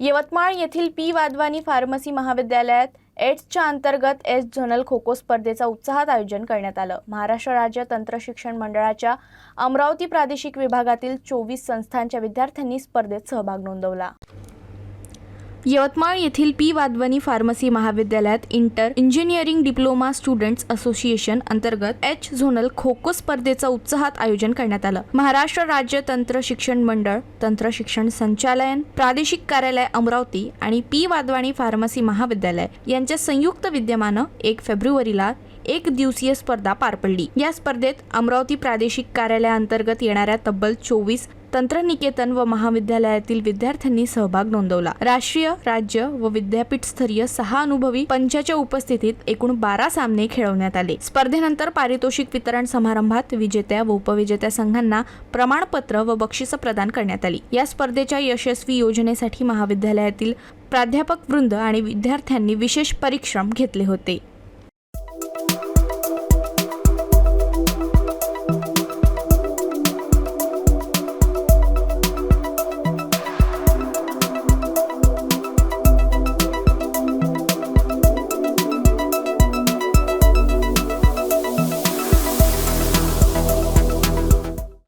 यवतमाळ येथील P Wadhwani pharmacy महाविद्यालयात एड्सच्या अंतर्गत एस झोनल खो खो स्पर्धेचा उत्साहात आयोजन करण्यात आलं। महाराष्ट्र राज्य तंत्र शिक्षण मंडळाच्या अमरावती प्रादेशिक विभागातील 24 संस्थांच्या विद्यार्थ्यांनी स्पर्धेत सहभाग नोंदवला। यवतमाळ येथील पी वाधवानी फार्मसी महाविद्यालयात inter engineering diploma students association अंतर्गत एच झोनल खो खो स्पर्धेचं उत्साहात आयोजन करण्यात आलं। महाराष्ट्र राज्य तंत्र शिक्षण मंडळ, तंत्र शिक्षण संचालयन, प्रादेशिक कार्यालय अमरावती आणि पी वाधवानी फार्मसी महाविद्यालय यांच्या संयुक्त विद्यमानं 1 फेब्रुवारीला एक दिवसीय स्पर्धा पार पडली। या स्पर्धेत अमरावती प्रादेशिक कार्यालयाअंतर्गत येणाऱ्या तब्बल 24 तंत्रनिकेतन व महाविद्यालयातील विद्यार्थ्यांनी सहभाग नोंदवला। राष्ट्रीय, राज्य व विद्यापीठ स्तरीय 6 अनुभवी पंचाच्या उपस्थितीत एकूण 12 सामने खेळवण्यात आले। स्पर्धेनंतर पारितोषिक वितरण समारंभात विजेत्या व उपविजेत्या संघांना प्रमाणपत्र व बक्षिसं प्रदान करण्यात आली। या स्पर्धेच्या यशस्वी योजनेसाठी महाविद्यालयातील प्राध्यापक वृंद आणि विद्यार्थ्यांनी विशेष परिश्रम घेतले होते।